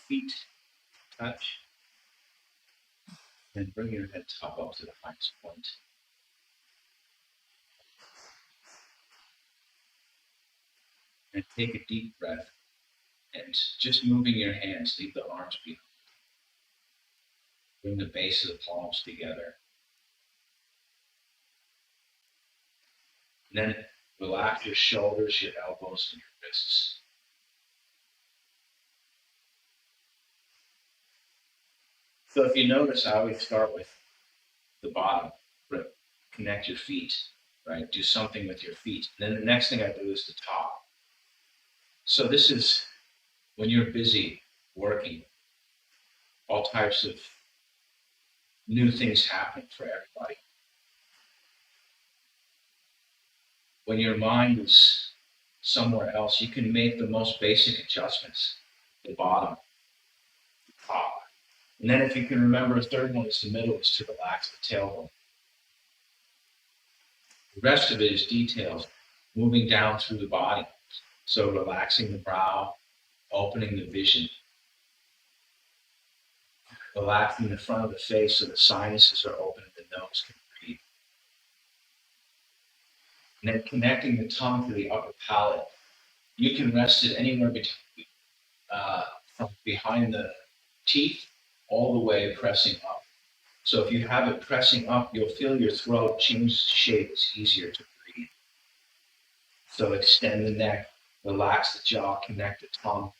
feet touch, and bring your head top up to the highest point. And take a deep breath, and just moving your hands, leave the arms behind. Bring the base of the palms together. And then relax your shoulders, your elbows, and your wrists. So if you notice, I always start with the bottom. Connect your feet, right? Do something with your feet. And then the next thing I do is the top. So this is when you're busy working, all types of new things happen for everybody. When your mind is somewhere else, you can make the most basic adjustments. The bottom, the top. And then if you can remember, a third one is the middle, is to relax the tailbone. The rest of it is details, moving down through the body. So relaxing the brow, opening the vision, relaxing the front of the face so the sinuses are open and the nose can breathe. And then connecting the tongue to the upper palate. You can rest it anywhere between from behind the teeth all the way pressing up. So if you have it pressing up, you'll feel your throat change shape. It's easier to breathe. So extend the neck, relax the jaw, connect the tongue.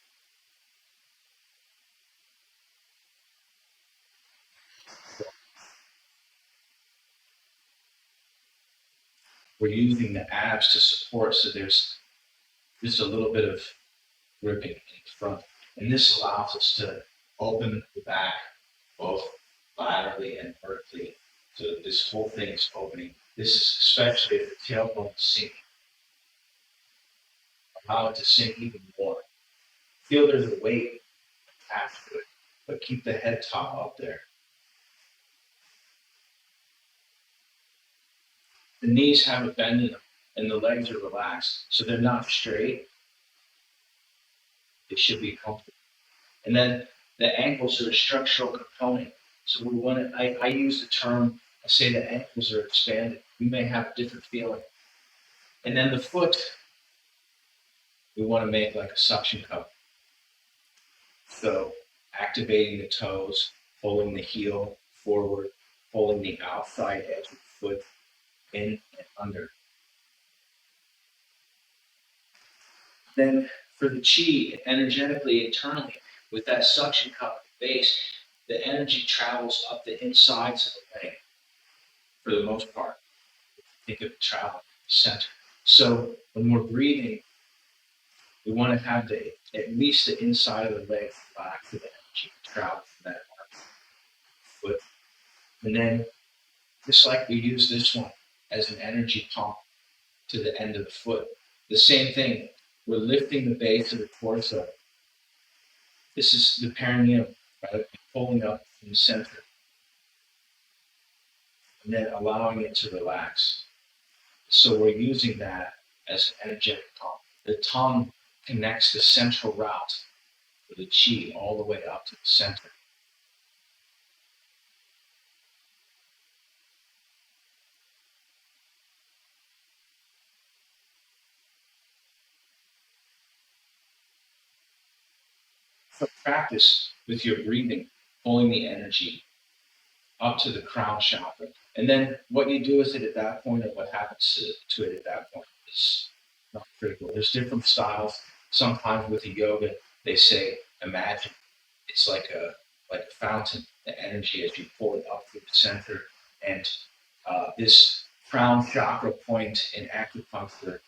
We're using the abs to support, so there's just a little bit of gripping in front. And this allows us to open the back both laterally and vertically. So this whole thing is opening. This is especially if the tailbone is sinking. Allow it to sink even more. Feel there's a weight attached to it, but keep the head top up there. The knees have a bend in them, and the legs are relaxed, so they're not straight. They should be comfortable. And then the ankles are a structural component. So we want to, I use the term, I say the ankles are expanded. We may have a different feeling. And then the foot, we want to make like a suction cup. So activating the toes, pulling the heel forward, pulling the outside edge of the foot in and under. Then for the chi, energetically, internally, with that suction cup at the base, the energy travels up the insides of the leg for the most part. Think of it traveling center. So when we're breathing, we want to have at least the inside of the leg relax for the energy to travel from that foot. And then just like we use this one as an energy pump to the end of the foot, the same thing. We're lifting the base of the torso. This is the perineum, right? Pulling up from the center. And then allowing it to relax. So we're using that as an energetic pump. The tongue connects the central route for the chi all the way up to the center. So practice with your breathing, pulling the energy up to the crown chakra. And then what you do with it at that point, or what happens to it at that point, is not critical. There's different styles. Sometimes with the yoga, they say, imagine it's like a fountain, the energy as you pull it up through the center. And this crown chakra point in acupuncture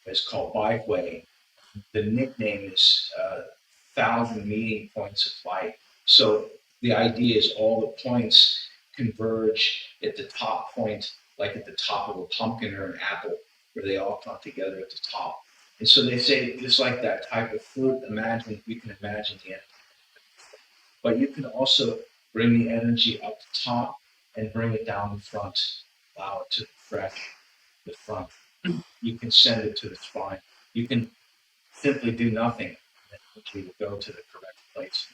is called Bai Hui. The nickname is 1,000 meeting points of light. So the idea is all the points converge at the top point, like at the top of a pumpkin or an apple, where they all come together at the top. And so they say, just like that type of fruit, you can imagine the end. But you can also bring the energy up the top and bring it down the front, allow it to refresh the front. You can send it to the spine. You can simply do nothing, and the energy will go to the correct place.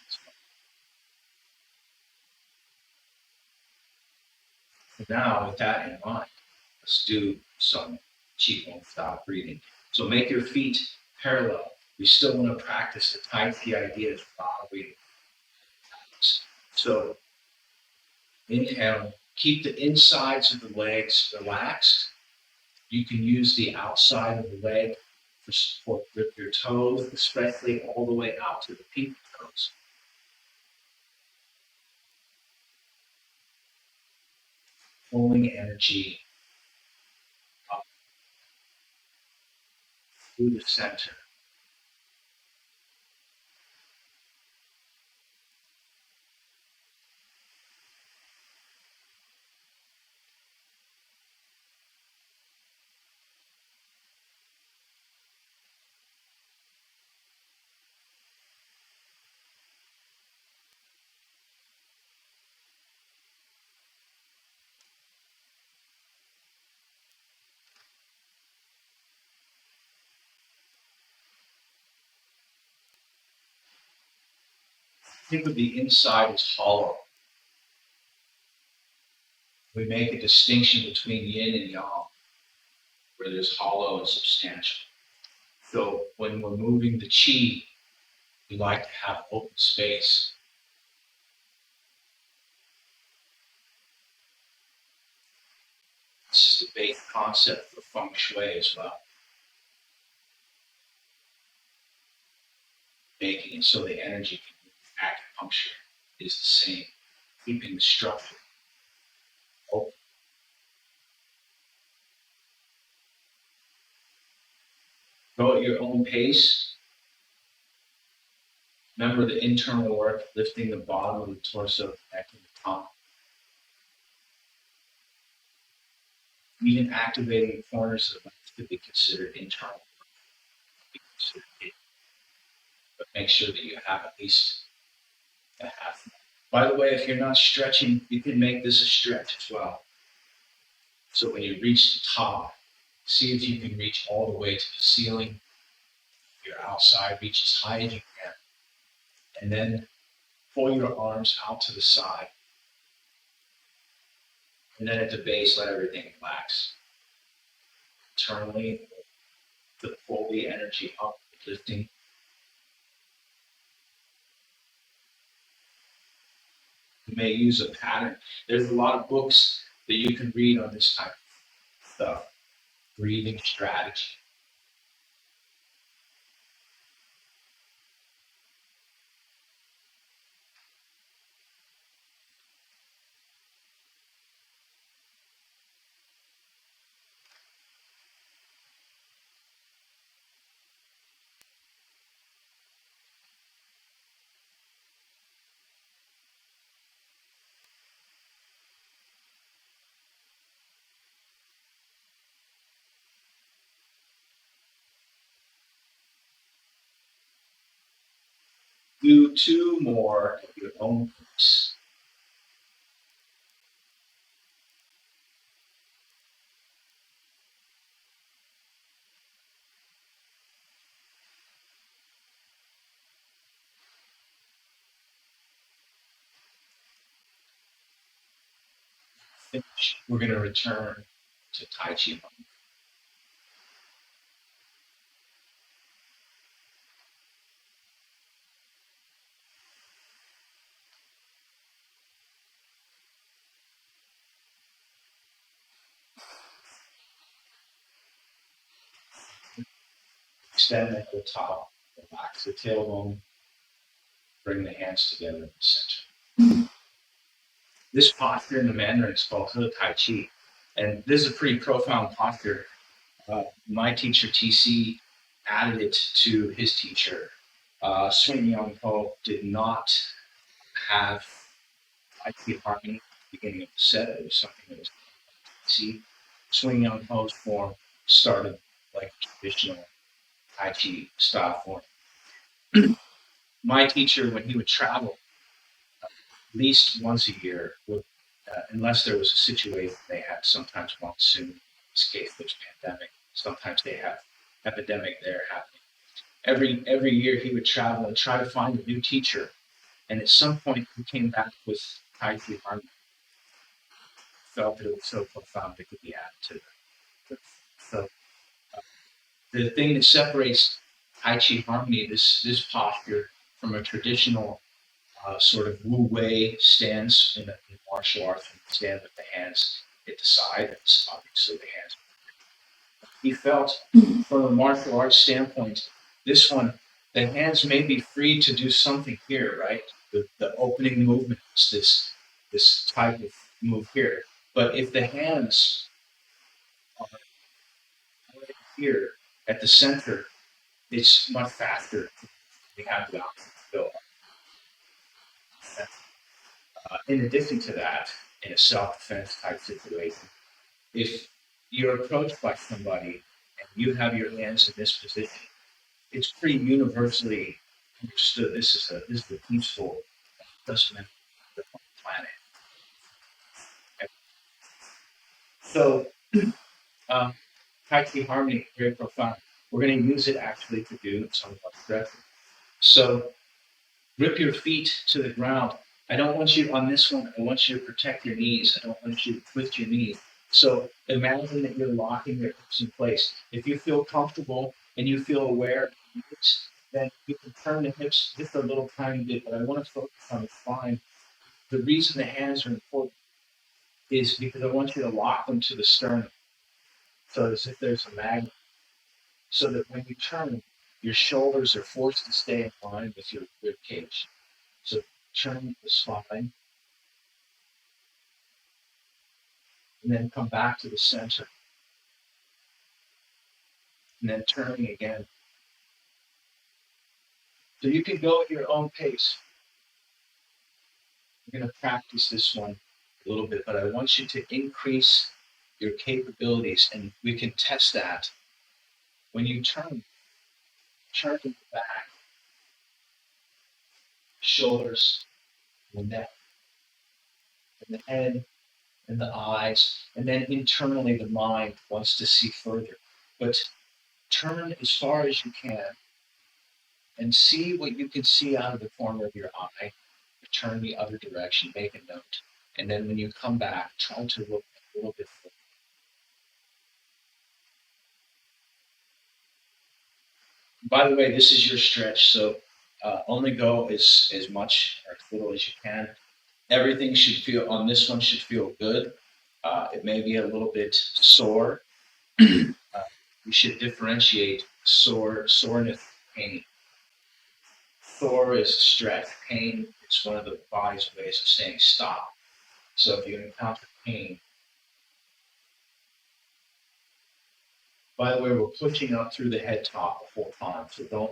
Now, with that in mind, let's do some Qigong style breathing. So make your feet parallel. We still want to practice the Tai Chi ideas while we. So inhale, keep the insides of the legs relaxed. You can use the outside of the leg for support with your toes, especially all the way out to the pinky toes. Pulling energy up through the center. Think of the inside as hollow. We make a distinction between yin and yang, where there's hollow and substantial. So when we're moving the chi, we like to have open space. This is the base concept for feng shui as well. Making it so the energy can move. Acupuncture is the same, keeping the structure open. Go at your own pace. Remember the internal work, lifting the bottom of the torso, connecting the tongue. Even activating the corners of the mouth could be considered internal work. But make sure that you have at least a half. By the way, if you're not stretching, you can make this a stretch as well. So when you reach the top, see if you can reach all the way to the ceiling. Your outside, reach as high as you can. And then pull your arms out to the side. And then at the base, let everything relax. Internally, to pull the energy up, lifting. You may use a pattern. There's a lot of books that you can read on this type of stuff. Breathing strategy. Do two more at your own pace. Finish. We're going to return to Tai Chi. Extend at the top, relax the tailbone, bring the hands together in the center. This posture in the Mandarin is called He Tai Chi. And this is a pretty profound posture. My teacher, TC, added it to his teacher. Sun Young Ho did not have Tai Chi harmony at the beginning of the set. It was something that was TC. Sun Young Ho's form started like traditional Tai Chi style form. My teacher, when he would travel, at least once a year, would, unless there was a situation they had sometimes monsoon, in this case there's pandemic, sometimes they have epidemic there happening. Every year he would travel and try to find a new teacher, and at some point he came back with Tai Chi harmony. felt that it was so profound it could be added to it. So the thing that separates Tai Chi Harmony, this posture, from a traditional sort of Wu Wei stance in martial arts, when you stand with the hands at the side, it's obviously the hands. He felt from a martial arts standpoint, this one, the hands may be free to do something here, right? The opening movement is this type of move here. But if the hands are right here at the center, it's much faster. You have the option to go up. In addition to that, in a self-defense type situation, if you're approached by somebody and you have your hands in this position, it's pretty universally understood. This is a peaceful, doesn't matter the planet. Okay. So, um, Tai Chi Harmony, very profound. We're going to use it actually to do some of our stretching. So, grip your feet to the ground. I don't want you on this one. I want you to protect your knees. I don't want you to twist your knees. So imagine that you're locking your hips in place. If you feel comfortable and you feel aware of your hips, then you can turn the hips just a little tiny bit, but I want to focus on the spine. The reason the hands are important is because I want you to lock them to the sternum. So as if there's a magnet. So that when you turn, your shoulders are forced to stay in line with your rib cage. So turn the spine and then come back to the center. And then turning again. So you can go at your own pace. We're going to practice this one a little bit, but I want you to increase your capabilities, and we can test that. When you turn the back, shoulders, the neck, and the head, and the eyes, and then internally the mind wants to see further. But turn as far as you can and see what you can see out of the corner of your eye. Turn the other direction, make a note. And then when you come back, try to look a little bit further. By the way, this is your stretch, so only go as much or as little as you can. Everything should feel on this one should feel good. It may be a little bit sore. You should differentiate soreness, pain. Sore is stretch. Pain is one of the body's ways of saying stop. So if you encounter pain, by the way, we're pushing up through the head top the whole time, so don't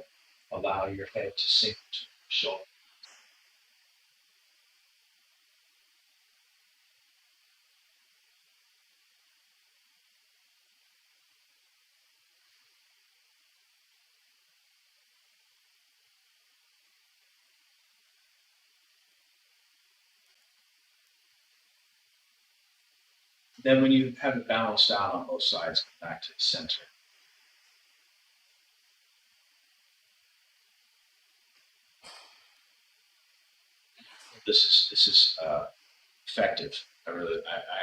allow your head to sink to the shoulder. Then when you have it balanced out on both sides, come back to the center. This is effective. I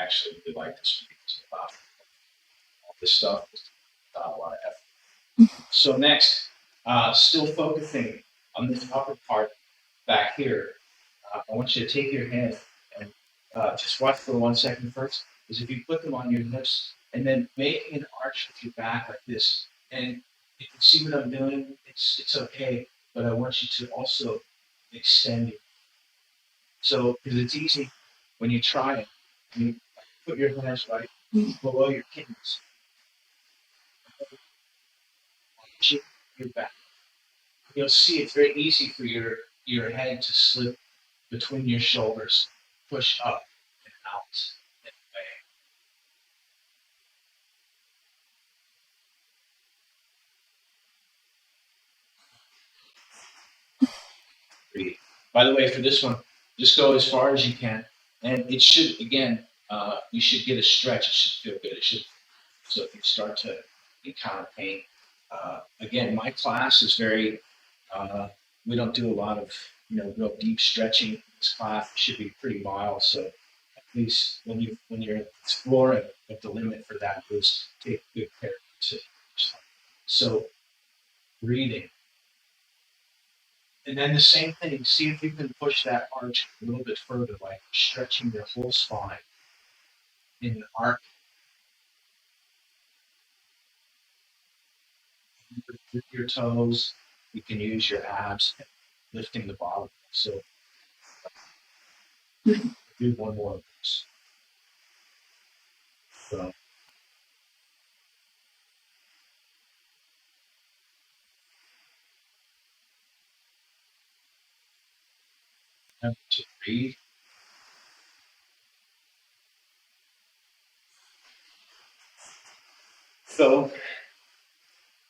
actually really like this one because about all this stuff without a lot of effort. So next, still focusing on this upper part back here, I want you to take your hand and just watch for 1 second first. Is if you put them on your hips and then make an arch with your back like this, and you can see what I'm doing. It's okay, but I want you to also extend it. So because it's easy when you try it, you put your hands right below your kidneys, chin your back. You'll see it's very easy for your head to slip between your shoulders, push up and out and away. Breathe. By the way, for this one, just go as far as you can, and it should again. You should get a stretch. It should feel good. It should. So if you start to encounter pain, again, my class is very. We don't do a lot of real deep stretching. This class should be pretty mild. So please, when you're exploring what the limit for that is, take good care to yourself. So breathing. And then the same thing, see if you can push that arch a little bit further, like stretching your whole spine in the arc with your toes. You can use your abs, lifting the bottom. So do one more of those. So 3. So,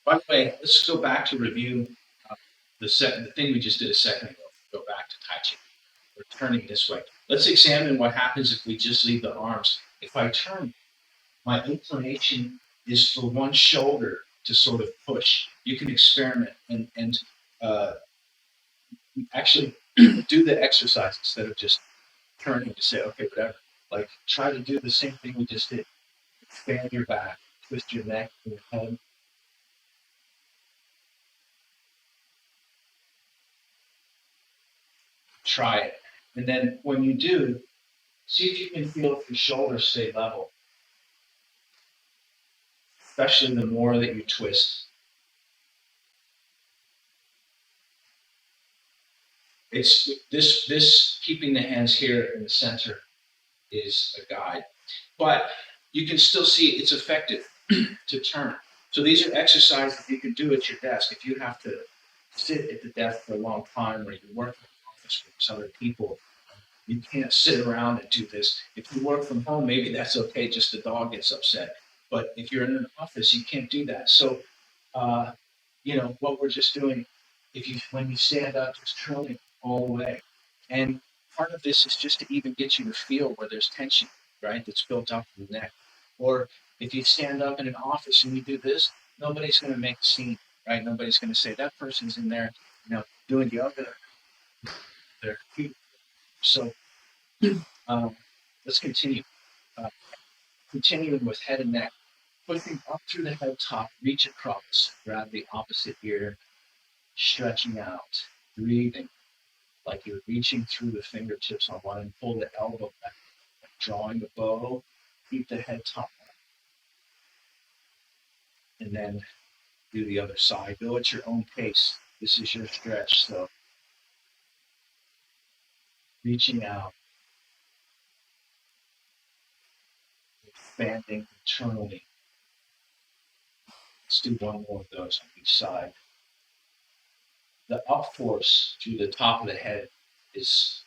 by the way, let's go back to review uh, the thing we just did a second ago. Go back to Tai Chi. We're turning this way. Let's examine what happens if we just leave the arms. If I turn, my inclination is for one shoulder to sort of push. You can experiment and uh, actually do the exercise instead of just turning to say, okay, whatever. Like try to do the same thing we just did. Expand your back, twist your neck and your head. Try it. And then when you do, see if you can feel if your shoulders stay level, especially the more that you twist. It's this keeping the hands here in the center is a guide. But you can still see it's effective to turn. So these are exercises you can do at your desk. If you have to sit at the desk for a long time or you work in an office with other people, you can't sit around and do this. If you work from home, maybe that's okay, just the dog gets upset. But if you're in an office, you can't do that. So, uh, what we're just doing, if you when you stand up, just curling all the way. And part of this is just to even get you to feel where there's tension, right? That's built up in the neck. Or if you stand up in an office and you do this, nobody's going to make a scene, right? Nobody's going to say that person's in there, doing yoga. They're cute. So um, let's continue. Uh, Continuing with head and neck, pushing up through the head top, reach across, grab the opposite ear, stretching out, breathing like you're reaching through the fingertips on one and pull the elbow back, like drawing the bow, keep the head top, and then do the other side. Go at your own pace. This is your stretch, so reaching out, expanding internally. Let's do one more of those on each side. The up force to the top of the head is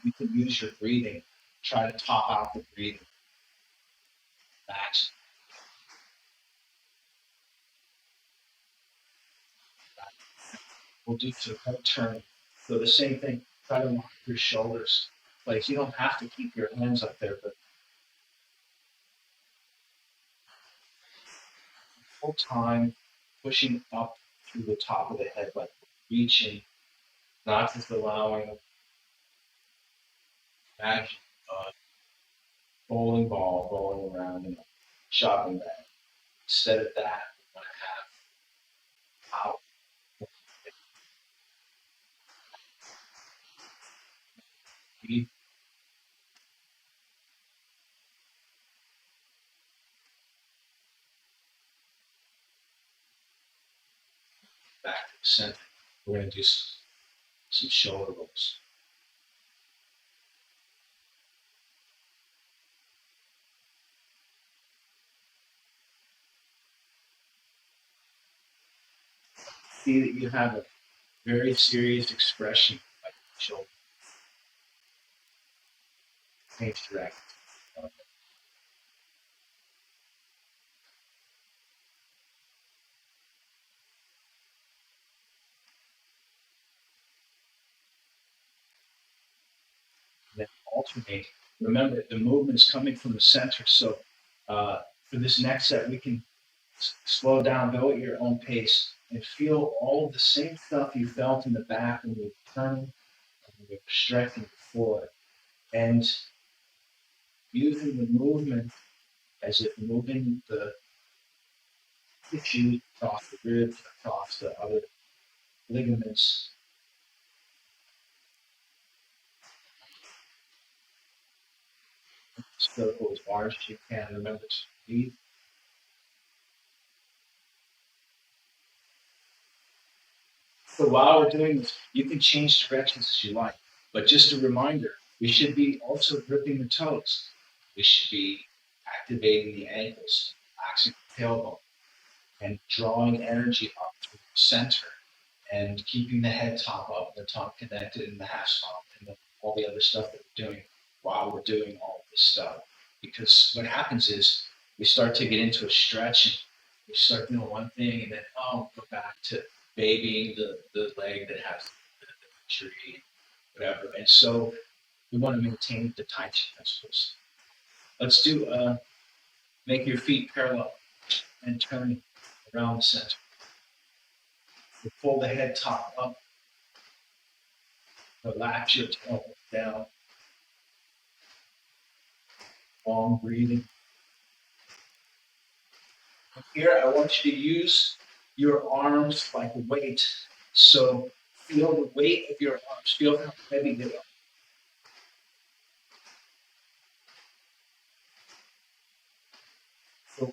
you can use your breathing. Try to top out the breathing. Max. We'll do to head turn. So the same thing. Try to lock your shoulders. Like you don't have to keep your hands up there, but full time pushing up through the top of the head, like reaching, not just allowing. Imagine a bowling ball rolling around in a shopping bag. Instead of that, we want to have power. Breathe back to the center. We're going to do some shoulder rolls. See that you have a very serious expression like shoulder, face direct. Then alternate. Remember, the movement's coming from the center. So for this next set, we can Slow down, go at your own pace, and feel all of the same stuff you felt in the back when you were turning and you were stretching before. And using the movement as if moving the tissue across the ribs, across the other ligaments. So go as far as you can. Remember to breathe. So while we're doing this, you can change directions as you like. But just a reminder, we should be also gripping the toes. We should be activating the ankles, relaxing the tailbone, and drawing energy up through the center and keeping the head top up, the tongue connected, and the half stop, and all the other stuff that we're doing while we're doing all of this stuff. Because what happens is we start to get into a stretch and we start doing one thing and then, oh, go back to babying the leg that has the injury, whatever. And so we want to maintain the Tai Chi principles. Let's do make your feet parallel and turn around the center. So pull the head top up, relax your tailbone down, long breathing. Here, I want you to use your arms like a weight. So feel the weight of your arms. Feel how heavy they are. So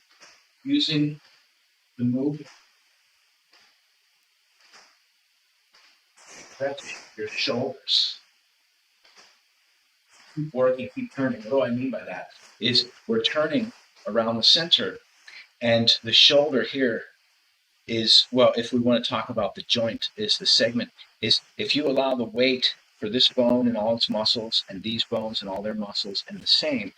using the movement, stretch your shoulders. Keep working, keep turning. What do I mean by that? Is we're turning around the center, and the shoulder here is, well, if we want to talk about the joint, is the segment, is if you allow the weight for this bone and all its muscles and these bones and all their muscles and the same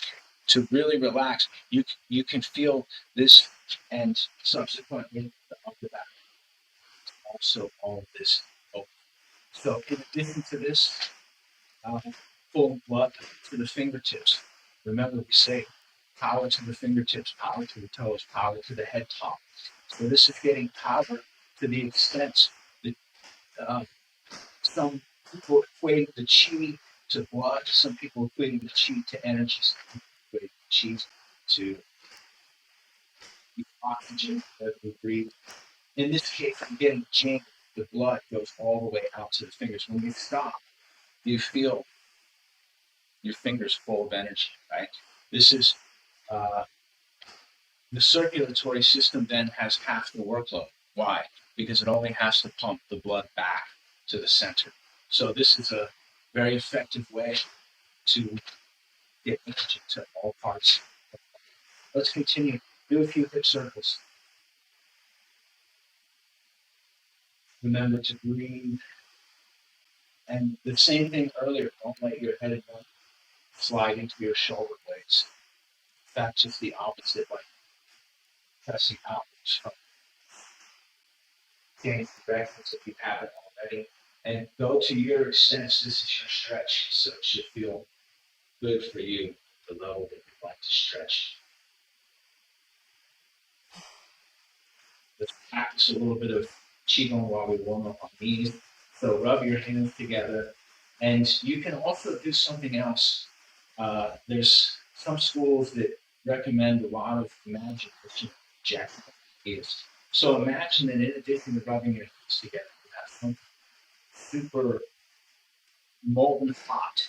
to really relax, you can feel this and subsequently the upper back, also all of this open. So in addition to this, full blood to the fingertips. Remember we say power to the fingertips, power to the toes, power to the head top. So this is getting power to the extent that uh, some people equate the chi to blood, some people equate the chi to energy, some people equate the chi to the oxygen that we breathe. In this case, I'm getting jing. The blood goes all the way out to the fingers. When you stop, you feel your fingers full of energy, right? This is uh, the circulatory system then has half the workload. Why? Because it only has to pump the blood back to the center. So this is a very effective way to get energy to all parts. Let's continue. Do a few hip circles. Remember to breathe. And the same thing earlier, don't let your head slide into your shoulder blades. In fact, just the opposite, like pressing outwards from change directions if you haven't already. And go to your extent. This is your stretch, so it should feel good for you, the level that you'd like to stretch. Let's practice a little bit of Qigong while we warm up our knees. So rub your hands together. And you can also do something else. There's some schools that recommend a lot of imagination, Japanese ideas. So imagine that in addition to rubbing your hands together, you have something super molten hot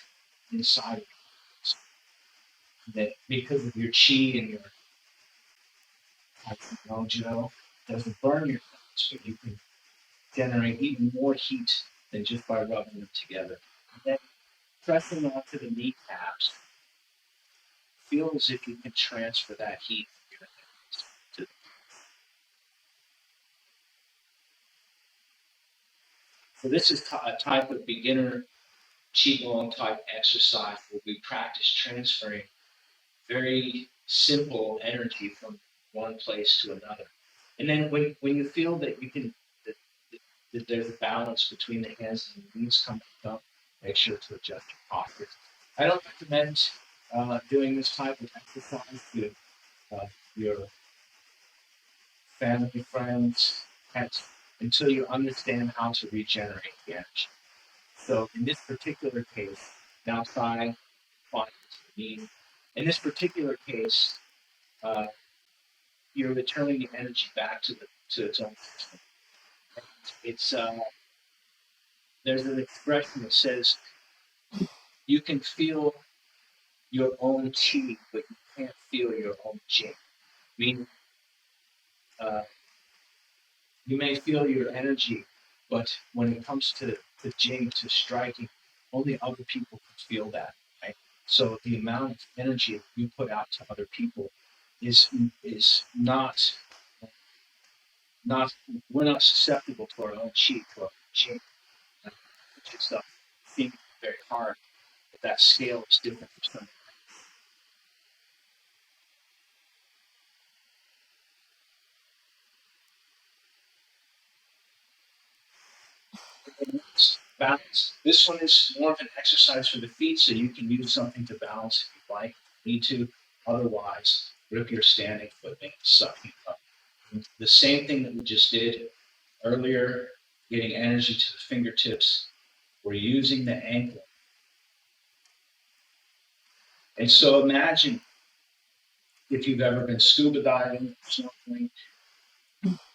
inside of you. That because of your chi and your mojo doesn't burn your hands, but you can generate even more heat than just by rubbing them together. And then pressing onto the kneecaps, feel as if you can transfer that heat from your hands to. So this is a type of beginner qigong type exercise where we practice transferring very simple energy from one place to another. And then when you feel that you can that, that there's a balance between the hands and the knees coming up, make sure to adjust your posture. I don't recommend doing this type of exercise with your family, friends, pets, until you understand how to regenerate the energy. So in this particular case, now try find mean. In this particular case, uh, you're returning the energy back to its own system. It's there's an expression that says you can feel your own chi, but you can't feel your own jing. Meaning, uh, you may feel your energy, but when it comes to jing, to striking, only other people can feel that, right? So the amount of energy you put out to other people is is not we're not susceptible to our own chi, to our own jing, right? Which is seeming very hard, but that scale is different for some. Balance. This one is more of an exercise for the feet, so you can use something to balance if you like, need to. Otherwise, rip your standing foot and suck you up. The same thing that we just did earlier, getting energy to the fingertips. We're using the ankle. And so imagine if you've ever been scuba diving or something,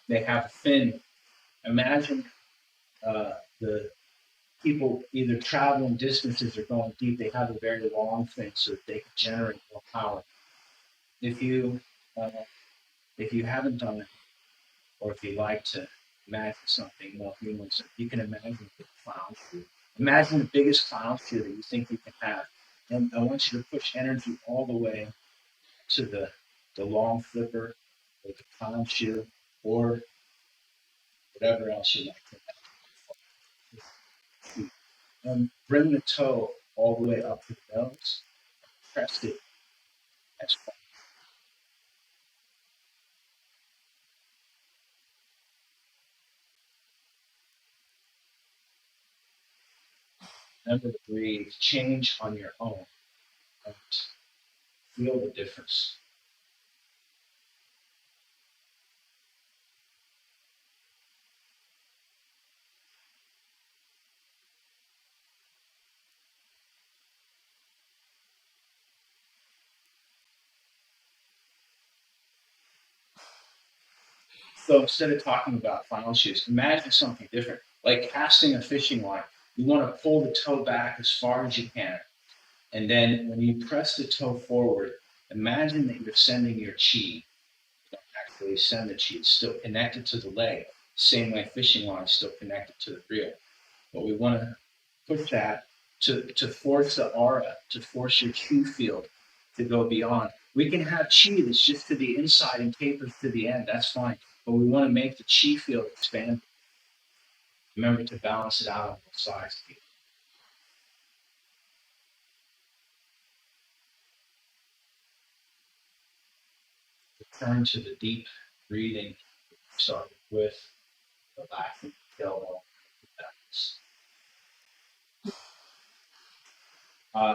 they have a fin. Imagine the people either traveling distances or going deep, they have a very long fin so that they can generate more power. If you uh, if you haven't done it, or if you like to imagine something more humorous, you can imagine the clown shoe. Imagine the biggest clown shoe that you think you can have, and I want you to push energy all the way to the long flipper, or the clown shoe, or whatever else you like to have, and bring the toe all the way up to the nose. Press it as far. Remember to breathe. Change on your own. And feel the difference. So instead of talking about final shoes, imagine something different, like casting a fishing line. You want to pull the toe back as far as you can. And then when you press the toe forward, imagine that you're sending your chi. You don't actually send the chi, it's still connected to the leg. Same way fishing line is still connected to the reel. But we want to push that to force the aura, to force your chi field to go beyond. We can have chi that's just to the inside and tapers to the end. That's fine. But we want to make the chi field expand. Remember to balance it out on both sides. Return to the deep breathing. Starting with relaxing the tailbone. Uh,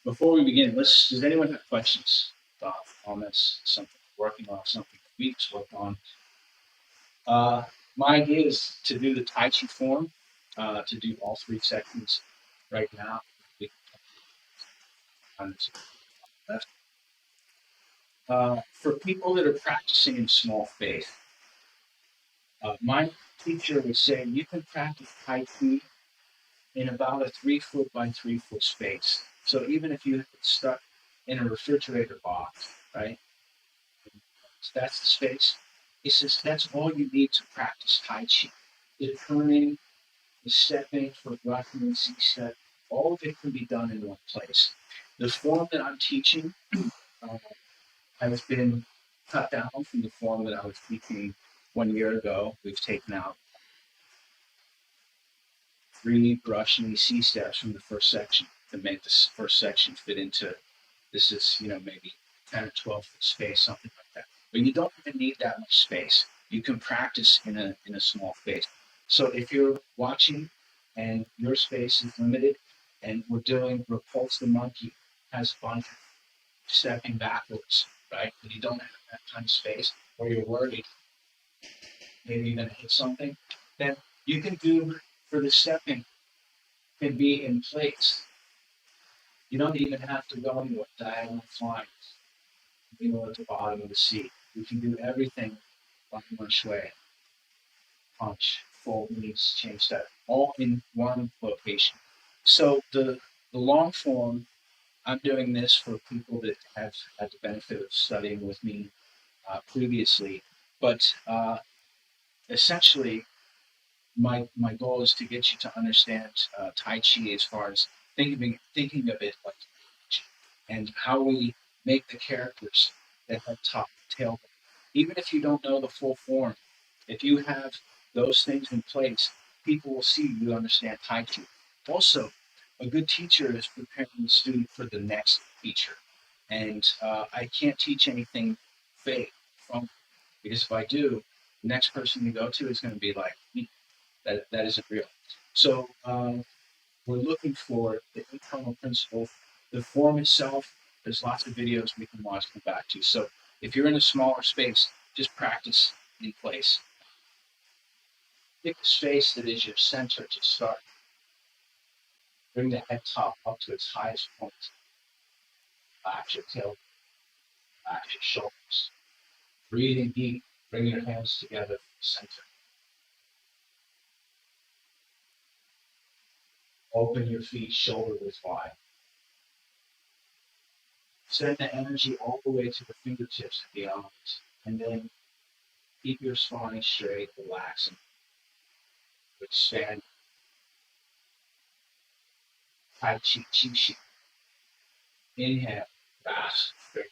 Before we begin, does anyone have questions on this? Something we're working on, something that we just worked on. My idea is to do the Tai Chi form, to do all three sections right now. We can left. For people that are practicing in small space, my teacher was saying you can practice Tai Chi in about a 3 foot by 3 foot space. So even if you stuck in a refrigerator box, right? So that's the space. He says that's all you need to practice Tai Chi. The turning, the stepping for Rocky and C step, all of it can be done in one place. The form that I'm teaching uh, has been cut down from the form that I was teaching 1 year ago. We've taken out 3 brush and C steps from the first section to make this first section fit into this is, maybe 10 or 12 foot space, something like that. But you don't even need that much space. You can practice in a small space. So if you're watching and your space is limited, and we're doing Repulse the Monkey, has a bunch of stepping backwards, right? And you don't have that kind of space, or you're worried, maybe even hit something, then you can do for the stepping can be in place. You don't even have to go anywhere diagonal flying, you know, at the bottom of the sea. You can do everything one way, punch, fold, knees, change step, all in one location. So the long form, I'm doing this for people that have had the benefit of studying with me previously, but essentially my goal is to get you to understand Tai Chi as far as thinking of it like and how we make the characters that have top tail. Even if you don't know the full form, if you have those things in place, people will see you understand Tai Chi. Also, a good teacher is preparing the student for the next teacher. And I can't teach anything fake from because if I do, the next person you go to is going to be like, that isn't real. So we're looking for the internal principle, the form itself. There's lots of videos we can watch and come back to. So if you're in a smaller space, just practice in place. Pick a space that is your center to start. Bring the head top up to its highest point. Relax your tail, relax your shoulders. Breathing deep. Bring your hands together for the center. Open your feet shoulder width wide. Send the energy all the way to the fingertips of the arms. And then keep your spine straight, relaxing, expand. Tai Chi Chi Chi. Inhale, fast, straight.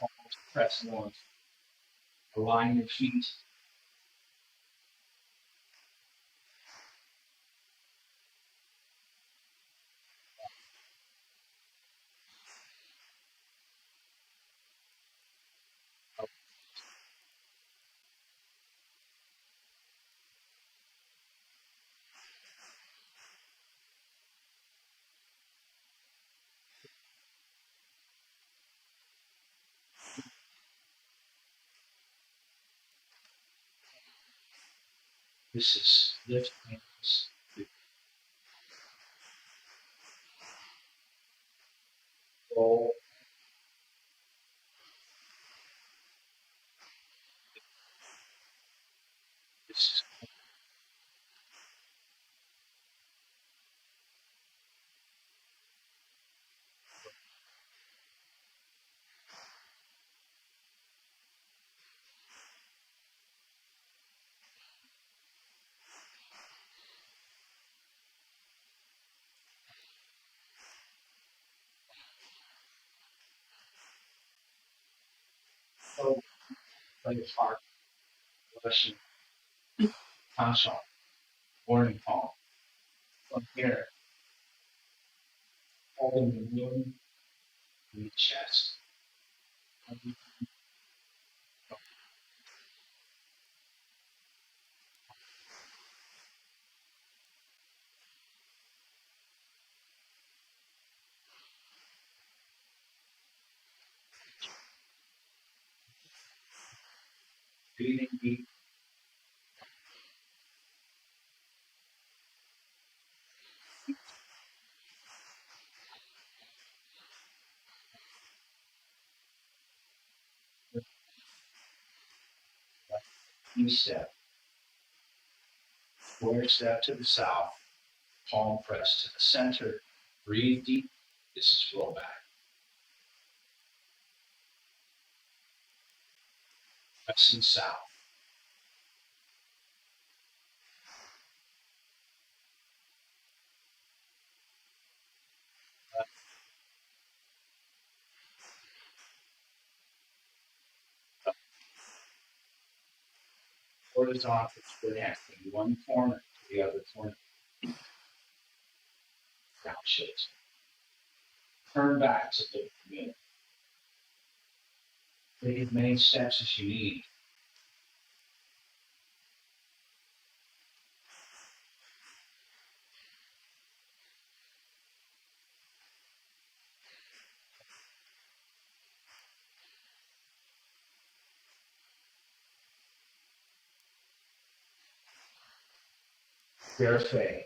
Almost press one. Align your feet. This is lift hands. Roll. This is so like a heart, Russian, Tasha, warning palm. From here, holding the moon in the chest. Breathing deep. Each step. Square step to the south. Palm press to the center. Breathe deep. This is roll back. Pressing south. Horizontal connecting one corner to the other corner. Round shapes. Turn back to the community. Take as many steps as you need. Barefoot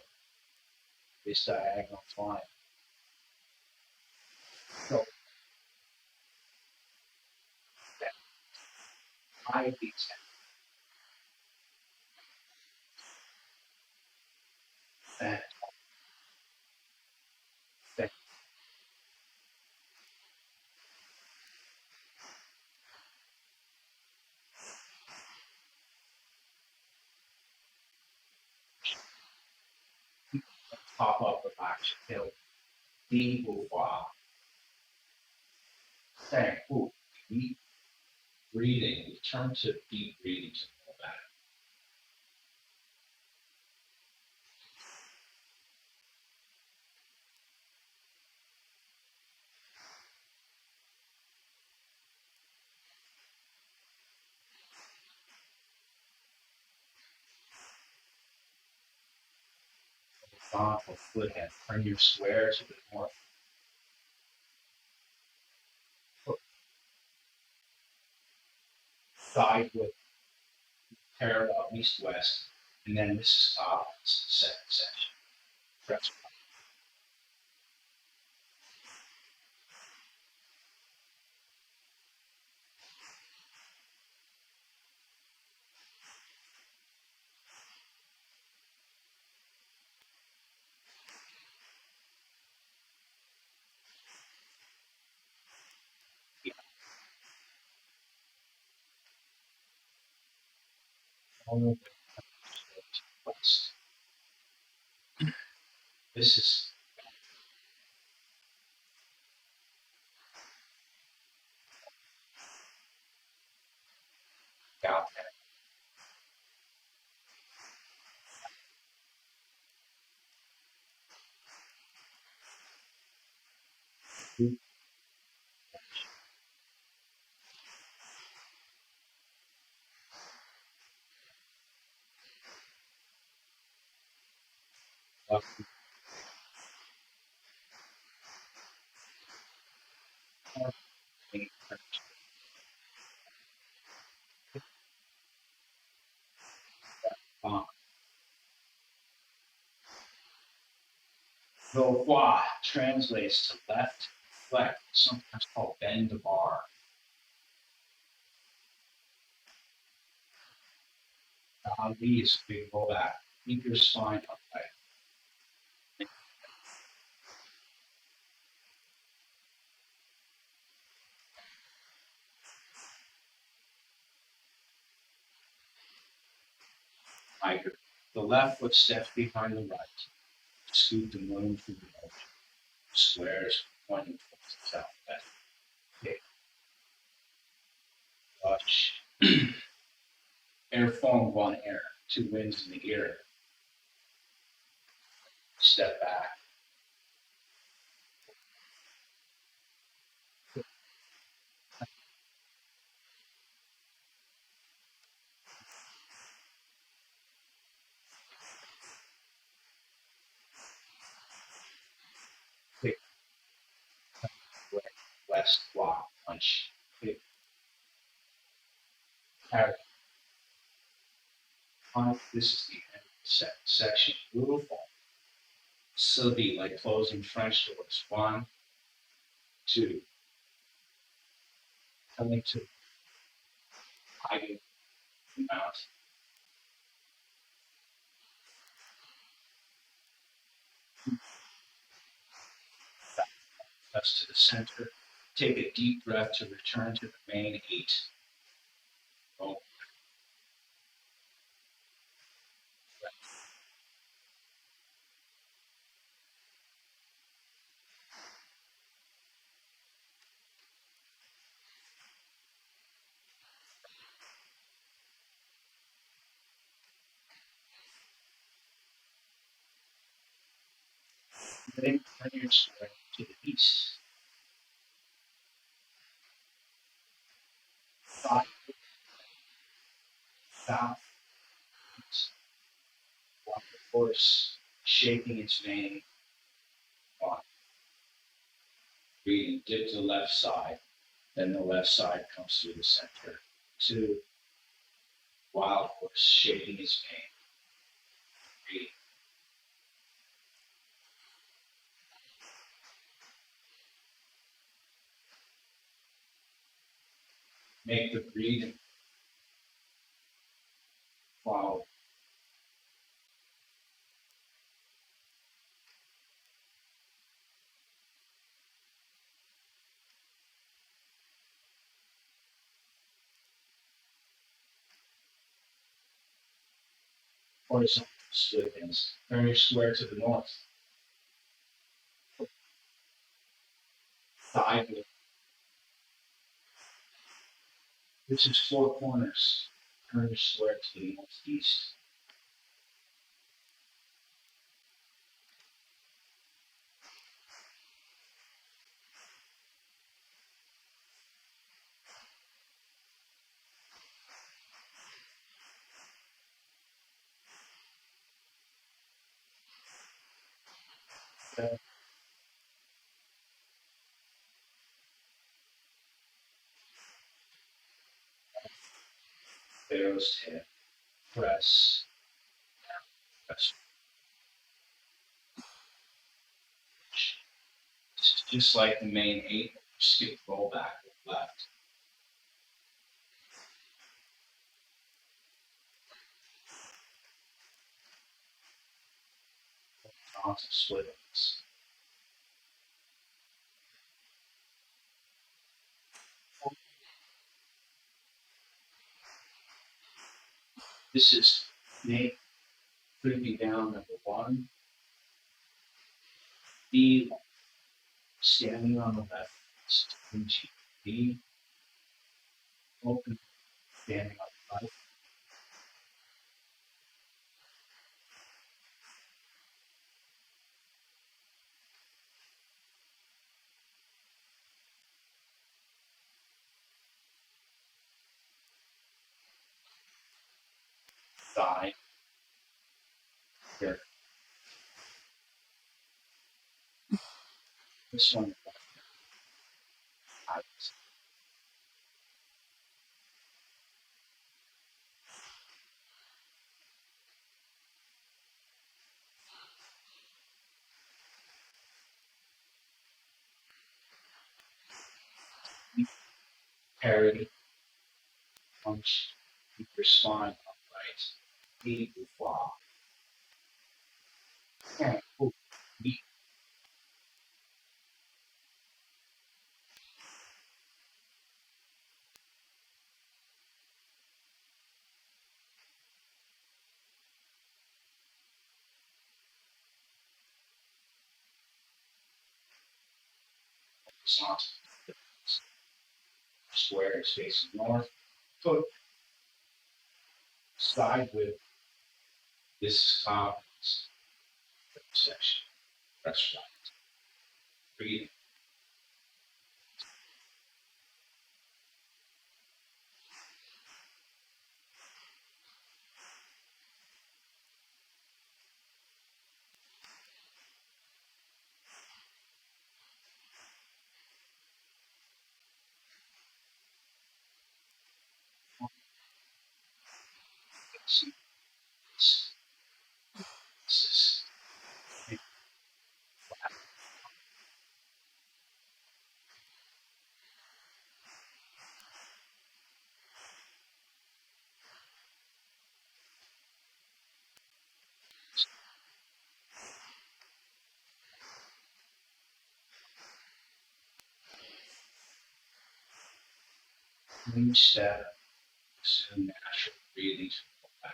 is diagonal flying. So that I be that that pop up with action hill. Deep wow. Thank you. Deep breathing. Return to deep breathing to know that. Gone for foot turn your square to the north. Side with parallel east west. And then this is top. It's the second section. Press all the way to the west. This is out there. Up north, uh, Vauquois translates to left, flex, sometimes called bend the bar. Ali is a big rollback. Keep your spine upright. Tiger. The left foot steps behind the right. Scoot the moon through the motion. Squares pointing towards the southwest. Okay. Watch. Air form one air. Two winds in the ear. Step back. Kick. West walk. Punch. Kick. Parry. This is the end of the section. Rule form. So be like closing French doors. One, two. Coming to hiding the mount. Press to the center. Take a deep breath to return to the main eight. Oh, then turn your square to the east. Side, south, while the horse shaking its mane. One, breathing, dip to the left side. Then the left side comes through the center. Two, wild horse shaking his mane. Three, make the breathing follow. Horizontal split ends. Turn your square to the north. Sideways. This is four corners. Turn your square to the northeast. Then Pharaoh's head. Press. Press. This is just like the main eight. Skip roll back left. Onto split ends. This is Nate creeping down number one. B standing on the left. Into B open standing on the right. Thigh. Here. This one. Eyes. Parry. Punch. Keep your spine upright. Knee will fall. Okay. Ooh. Knee. Horizontal. Square is facing north. Foot. Side width. This top section. Press right. Breathe. See. This is clean step. Assume natural breathing. Back.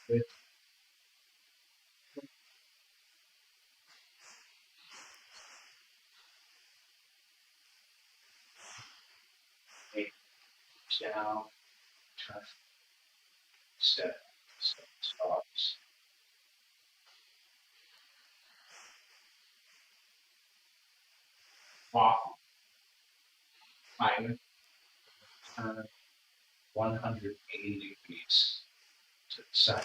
With down, turn, step, step, stops. Walk, climb, turn 180 degrees to the side.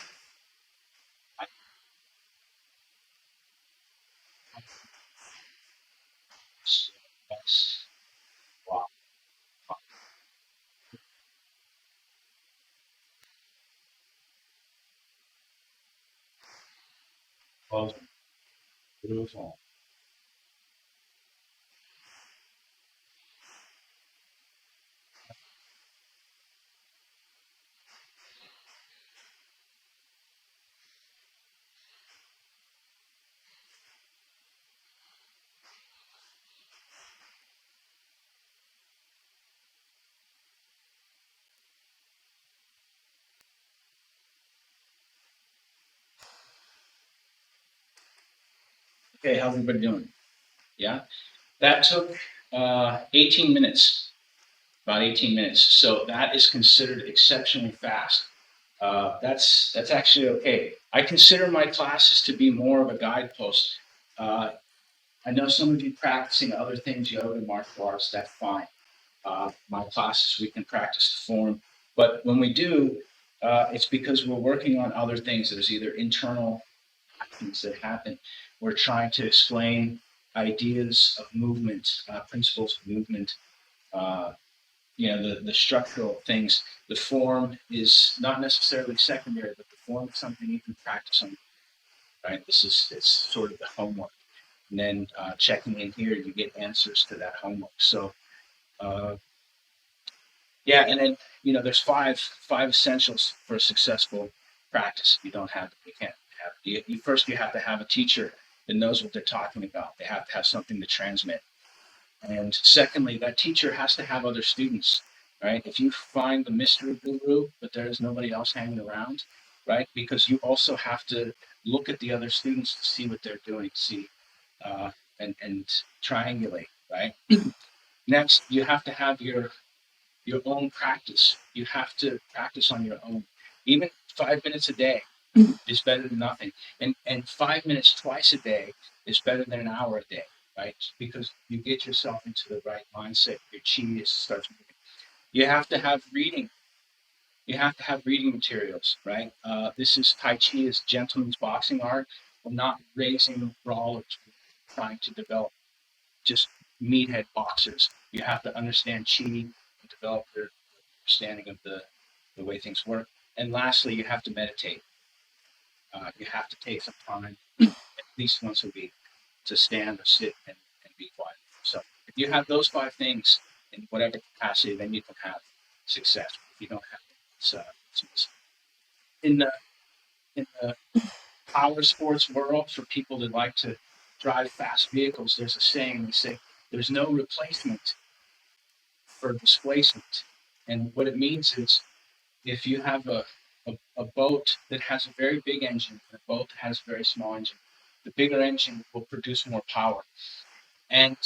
Next, walk, close, beautiful. Okay, how's everybody doing? Yeah, that took 18 minutes, about 18 minutes. So that is considered exceptionally fast. That's actually okay. I consider my classes to be more of a guidepost. Uh, I know some of you practicing other things, yoga, martial arts. That's fine. My classes we can practice the form, but when we do, it's because we're working on other things. There's either internal actions that happen. We're trying to explain ideas of movement, principles of movement, uh, the structural things. The form is not necessarily secondary, but the form is something you can practice on, right? It's sort of the homework. And then checking in here, you get answers to that homework. So, uh, yeah, and then, there's five essentials for a successful practice. If you don't have, you can't have, first you have to have a teacher that knows what they're talking about. They have to have something to transmit. And secondly, that teacher has to have other students, right? If you find the mystery guru, but there is nobody else hanging around, right? Because you also have to look at the other students to see what they're doing, see, uh, and triangulate, right? Next, you have to have your own practice. You have to practice on your own. Even 5 minutes a day is better than nothing. And 5 minutes twice a day is better than an hour a day, right? Because you get yourself into the right mindset. Your chi starts moving. You have to have reading. You have to have reading materials, right? This is Tai Chi is gentleman's boxing art. We're not raising brawlers. We're trying to develop just meathead boxers. You have to understand chi and develop your understanding of the way things work. And lastly, you have to meditate. You have to take some time, at least once a week, to stand or sit and be quiet. So if you have those five things in whatever capacity, then you can have success. If you don't have it, it's in the power sports world, for people that like to drive fast vehicles, there's a saying. They say there's no replacement for displacement. And what it means is, if you have a boat that has a very big engine and a boat that has a very small engine, the bigger engine will produce more power. And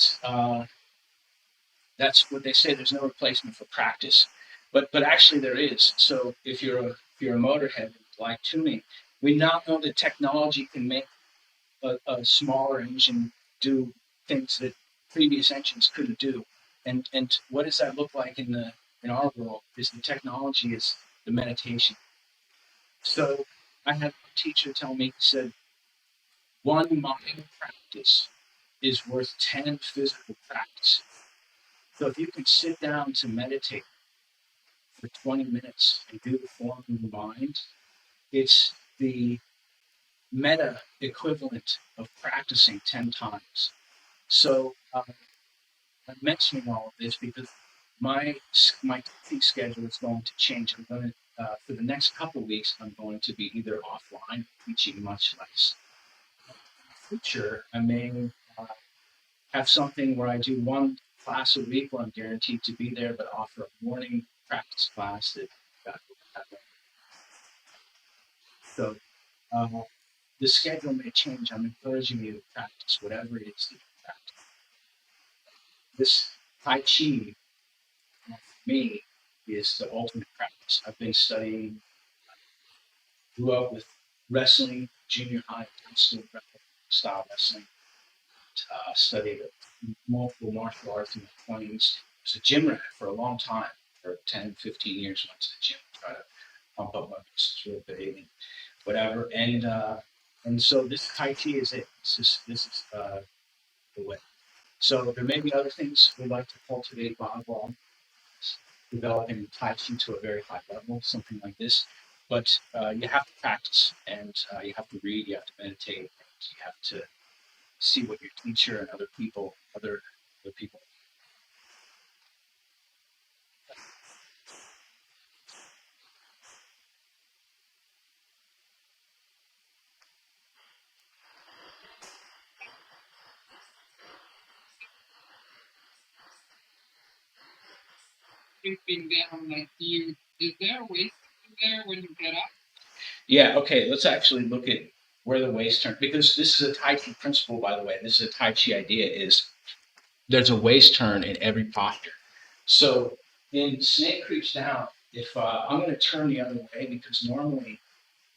that's what they say. There's no replacement for practice, but actually there is. So if you're a motorhead like tuning, we now know that technology can make a smaller engine do things that previous engines couldn't do. And what does that look like in our world? Is the technology is the meditation. So I had a teacher tell me, he said, one mind practice is worth 10 physical practices. So if you can sit down to meditate for 20 minutes and do the form in the mind, it's the meta equivalent of practicing 10 times. So I'm mentioning all of this because my teaching schedule is going to change. I'm going to for the next couple of weeks, I'm going to be either offline, teaching much less. In the future, I may uh, have something where I do one class a week where I'm guaranteed to be there, but offer a morning practice class that got so uh, the schedule may change. I'm encouraging you to practice whatever it is that you practice. This Tai Chi, for me, is the ultimate practice. I've been studying, grew up with wrestling, junior high, high school style wrestling. Studied multiple martial arts in my 20s. Was a gym rat for a long time, for 10, 15 years. Went to the gym, try to pump up my muscles real big and whatever. And so this Tai Chi is it. This is the way. So there may be other things we'd like to cultivate while developing Tai Chi to a very high level, something like this. But you have to practice, and you have to read, you have to meditate, and you have to see what your teacher and other people. Creeping down like you. Is there a waist there when you get up? Yeah, okay, let's actually look at where the waist turn, because this is a Tai Chi principle, by the way. This is a Tai Chi idea is there's a waist turn in every posture. So in snake creeps down, if I'm going to turn the other way, because normally,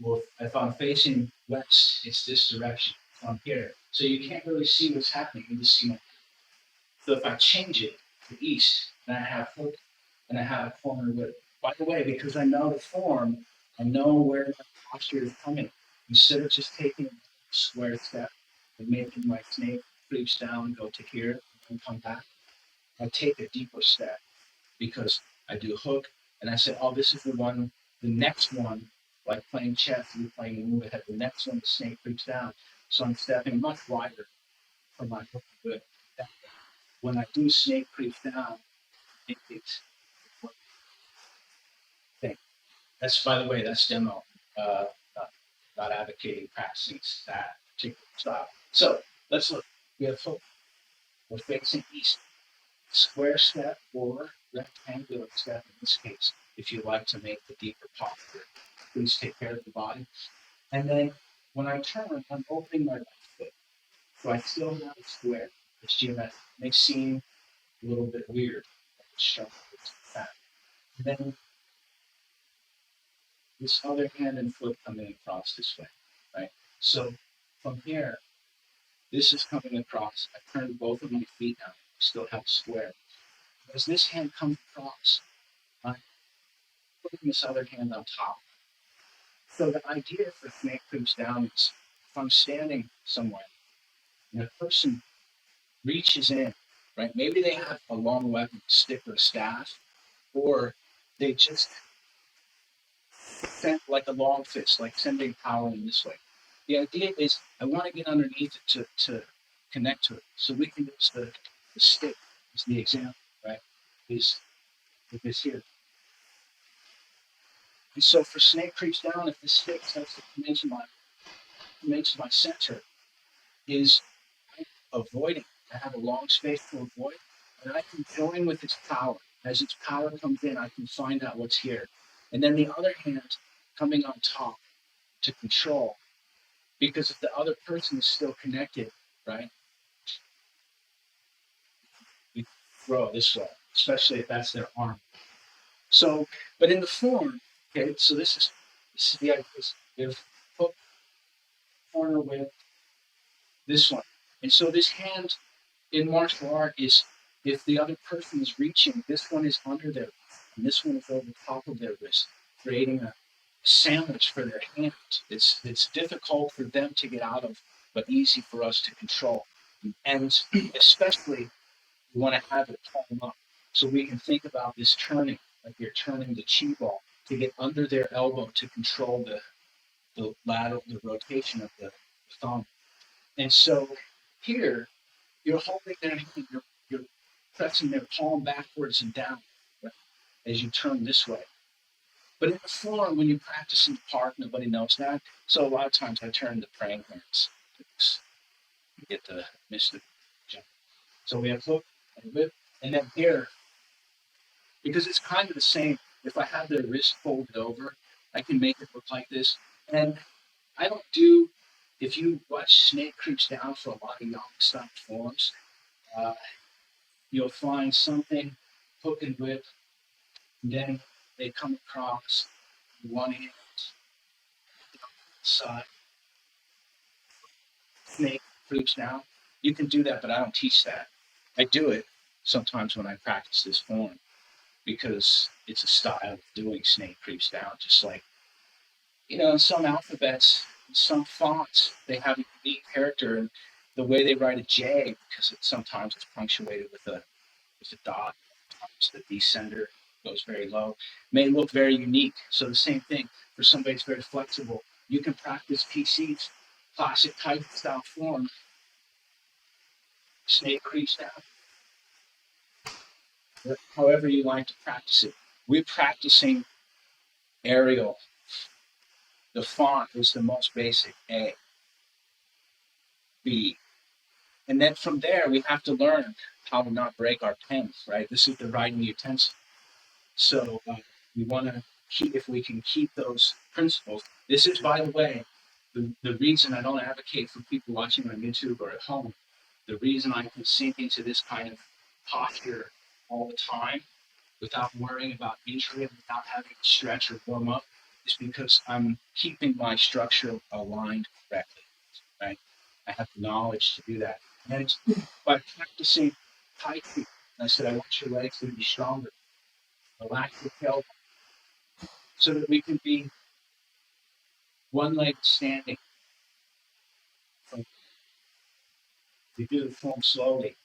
well, if I'm facing west, it's this direction. If I'm here, so you can't really see what's happening. You just see my. So if I change it to east, and I have hook, and I have a corner with. By the way, because I know the form, I know where my posture is coming. Instead of just taking a square step and making my snake creeps down, go to here, and come back, I take a deeper step because I do hook, and I say, oh, this is the one, the next one, like playing chess, you're playing a move ahead. The next one, the snake creeps down. So I'm stepping much wider for my hook. Good. When I do snake creeps down, it's one thing. That's, by the way, that's demo. Not, not advocating practicing that particular style. So let's look. We have hook. We're facing east. Square step or rectangular step in this case, if you like to make the deeper posture. Please take care of the body. And then when I turn, I'm opening my left foot. So I still have a square. It's geometric. It may seem a little bit weird. It's sharp, it's fat. And then this other hand and foot coming across this way, right? So from here, this is coming across. I turned both of my feet now. I still have a square. As this hand comes across, I'm putting this other hand on top. So the idea for snake creeps down is if I'm standing somewhere and a person reaches in, right? Maybe they have a long weapon, stick or staff, or they just sent like a long fist, like sending power in this way. The idea is I want to get underneath it to connect to it. So we can use the stick as the example, right? Is with this here. And so for snake creeps down, if the stick starts to come into my center, is avoiding. I have a long space to avoid, and I can join with its power. As its power comes in, I can find out what's here. And then the other hand coming on top to control. Because if the other person is still connected, right, we throw this way, especially if that's their arm. So, but in the form, okay, so this is the idea. You have hook corner with this one. And so this hand in martial art is if the other person is reaching, this one is under their and this one is over top of their wrist, creating a sandwich for their hand. It's difficult for them to get out of, but easy for us to control. And especially we want to have it palm up. So we can think about this turning, like you're turning the chi ball to get under their elbow to control the lateral, the rotation of the thumb. And so here you're holding their hand, you're pressing their palm backwards and down, right, as you turn this way. But in the form, when you practice in the park, nobody knows that. So a lot of times I turn the praying hands to get the mystic jump. So we have hook and whip, and then here, because it's kind of the same. If I have the wrist folded over, I can make it look like this. And I don't do. If you watch Snake Creeps Down for a lot of young style forms, uh, you'll find something hook and whip And then they come across one hand side, snake creeps down. You can do that, but I don't teach that. I do it sometimes when I practice this form because it's a style of doing snake creeps down, just like some alphabets, some fonts, they have a unique character and the way they write a J, because sometimes it's punctuated with a dot, sometimes the descender goes very low, may look very unique. So the same thing for somebody that's very flexible. You can practice PC's classic type style form, snake creeps down, however you like to practice it. We're practicing Arial. The font is the most basic, A, B, and then from there, we have to learn how to not break our pens, right? This is the writing utensil. So we want to keep, if we can keep those principles. This is, by the way, the reason I don't advocate for people watching on YouTube or at home. The reason I can sink into this kind of posture all the time without worrying about injury and without having to stretch or warm up is because I'm keeping my structure aligned correctly, right? I have the knowledge to do that. And by practicing Tai Chi, I said, I want your legs to be stronger. Relax your tailbone so that we can be one leg standing. We do the form slowly.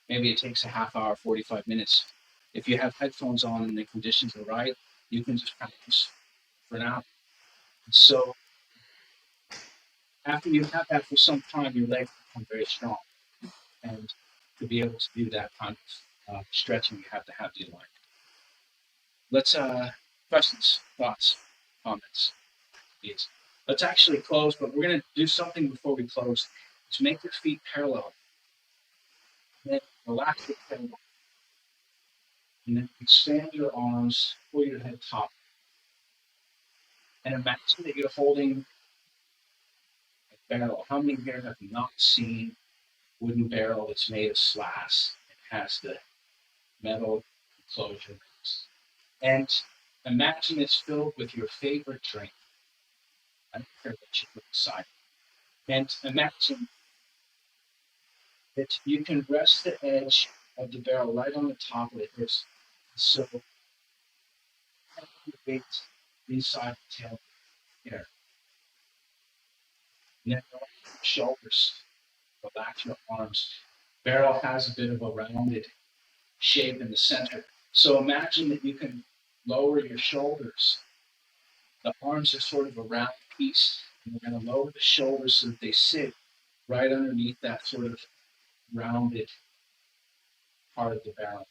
Maybe it takes a half hour, 45 minutes. If you have headphones on and the conditions are right, you can just practice for an hour. So after you have that for some time, your legs become very strong. And to be able to do that kind of stretching, you have to have the alignment. Let's questions, thoughts, comments. Yes. Let's actually close, but we're going to do something before we close. Is make your feet parallel, and then relax your tailbone, and then expand your arms, pull your head top, and imagine that you're holding a barrel. How many here have not seen wooden barrel that's made of slats and has the metal enclosure? And imagine it's filled with your favorite drink. I don't care what you put inside. And imagine that you can rest the edge of the barrel right on the top of it. So the weight inside the tail here. And then relax your shoulders, relax your arms. Barrel has a bit of a rounded shape in the center. So imagine that you can lower your shoulders. The arms are sort of a round piece, and we're going to lower the shoulders so that they sit right underneath that sort of rounded part of the barrel.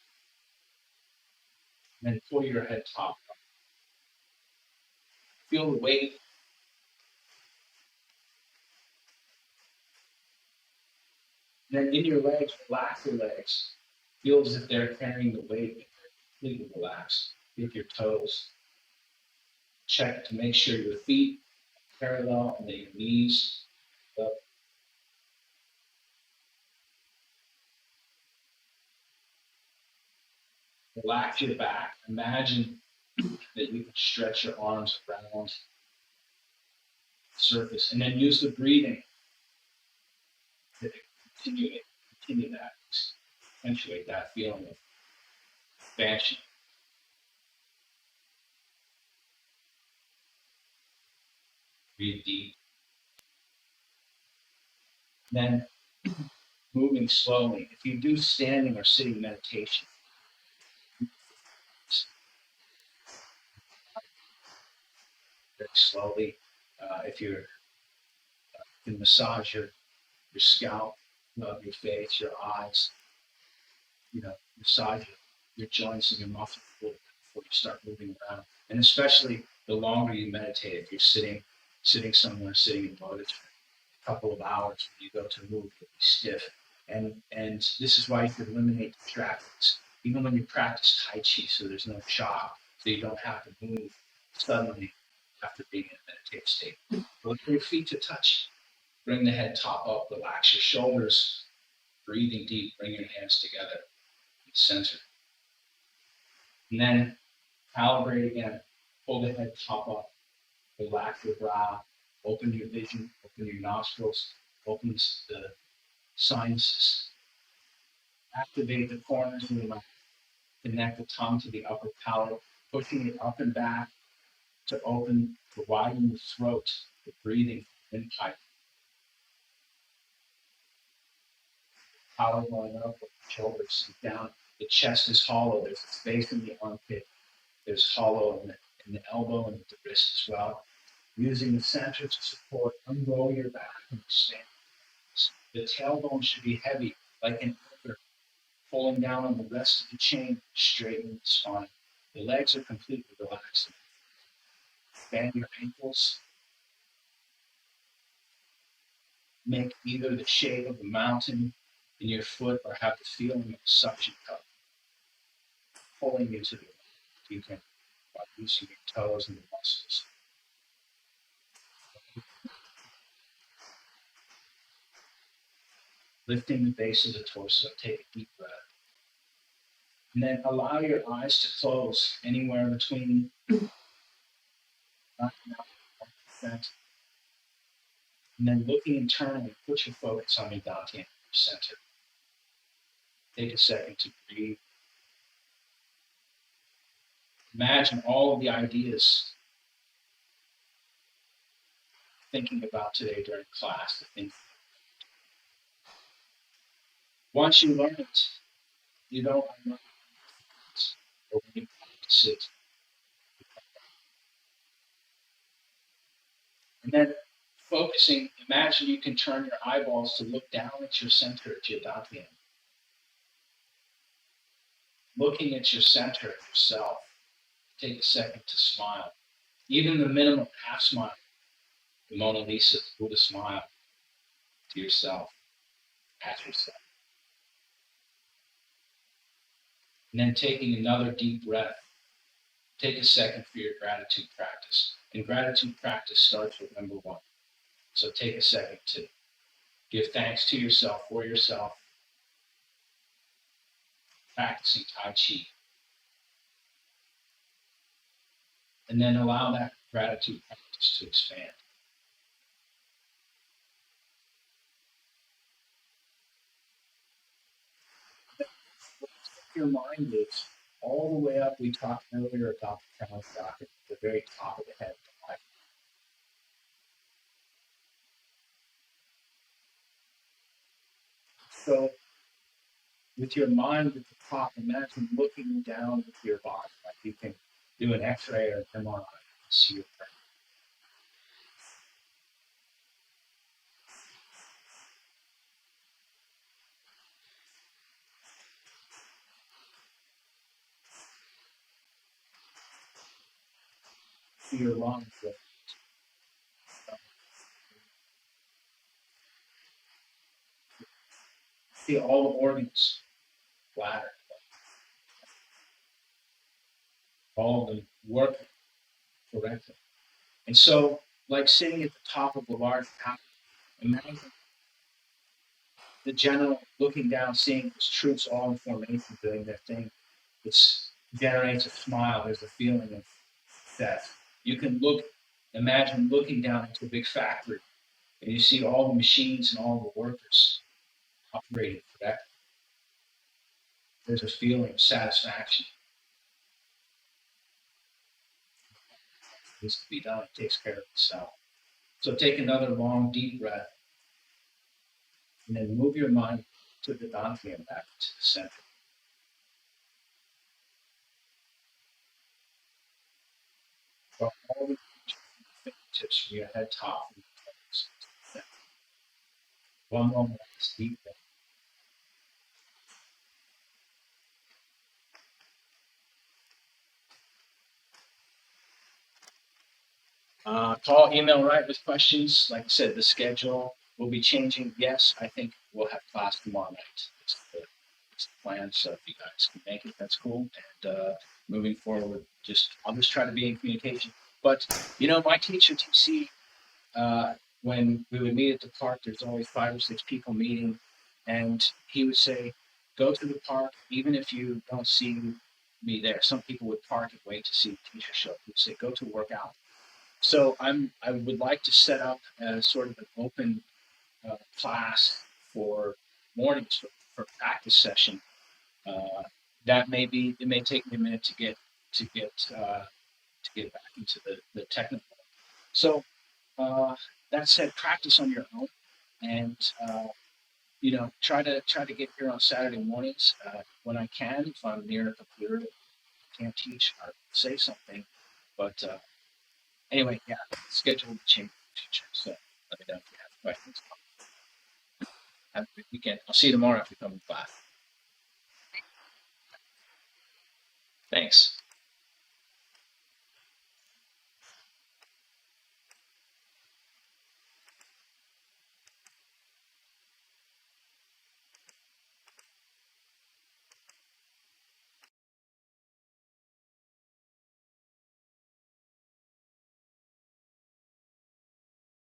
And then pull your head top up. Feel the weight. Then in your legs, relax your legs. Feel as if they're carrying the weight, but they're completely relaxed. With your toes. Check to make sure your feet are parallel and that your knees up. Relax your back. Imagine that you can stretch your arms around the surface, and then use the breathing to continue that, accentuate that feeling of expansion. Breathe deep. Then moving slowly. If you do standing or sitting meditation, very slowly. If you can massage your scalp, your face, your eyes, massage your joints and your muscles before you start moving around. And especially the longer you meditate, if you're sitting somewhere, sitting in lotus for a couple of hours, when you go to move, you'll be stiff. And this is why you can eliminate distractions, even when you practice Tai Chi, so there's no shock, so you don't have to move suddenly after being in a meditative state. Look for your feet to touch. Bring the head top up, relax your shoulders, breathing deep, bring your hands together, center. And then Calibrate again. Pull the head top up. Relax your brow. Open your vision. Open your nostrils. Open the sinuses. Activate the corners of the mouth. Connect the tongue to the upper palate, pushing it up and back to widen the throat, the breathing windpipe. Power going up, the shoulders sink down. The chest is hollow. There's a space in the armpit. There's hollow in the elbow and the wrist as well. Using the center to support, unroll your back and expand. The tailbone should be heavy, like an anchor, pulling down on the rest of the chain, straightening the spine. The legs are completely relaxed. Expand your ankles. Make either the shape of a mountain in your foot or have the feeling of a suction cup pulling you to the ground. You can by using your toes and the muscles. Lifting the base of the torso, take a deep breath. And then allow your eyes to close anywhere between 9 and 1%. And then looking internally, put your focus on your Dantian center. Take a second to breathe. Imagine all of the ideas thinking about today during class. Once you learn it, you don't unlearn it. Or when you practice it. And then focusing, imagine you can turn your eyeballs to look down at your center, at your Dantian. Looking at your center, at yourself. Take a second to smile. Even the minimum half smile, the Mona Lisa, the Buddha smile to yourself, at yourself. And then taking another deep breath. Take a second for your gratitude practice. And gratitude practice starts with number 1. So take a second to give thanks to yourself, for yourself, practicing Tai Chi. And then allow that gratitude practice to expand. Your mind is all the way up. We talked earlier about the crown chakra, the very top of the head. So, with your mind at the top, imagine looking down with your body, like you can do an X-ray or an MRI, see your brain. See your lungs, see all the organs, bladder, all of them working correctly. And so, like sitting at the top of a large tower, imagine the general looking down, seeing his troops all in formation doing their thing. It generates a smile. There's a feeling of success. You can imagine looking down into a big factory, and you see all the machines and all the workers operating correctly. There's a feeling of satisfaction. It needs to be done. It takes care of itself. So take another long, deep breath, and then move your mind to the Dantian back to the center. Draw all the fingertips from your head top and toes to the center. One more nice deep breath. Call, email, write with questions. Like I said, the schedule will be changing. Yes, I think we'll have class tomorrow night. It's the plan. So if you guys can make it, that's cool. And moving forward, I'll just try to be in communication. But my teacher, TC, when we would meet at the park, there's always 5 or 6 people meeting, and he would say, "Go to the park, even if you don't see be there. Some people would park and wait to see the teacher show up. We'd say, go to work out. So I would like to set up sort of an open class for mornings for practice session. Uh, that may be, it may take me a minute to get back into the technical. So that said, practice on your own, and try to get here on Saturday mornings when I can. If I'm near a computer, can't teach, or say something. But anyway, yeah, schedule the change teacher. So let me know if you have questions. Have a good weekend. I'll see you tomorrow if you come to class. Thanks.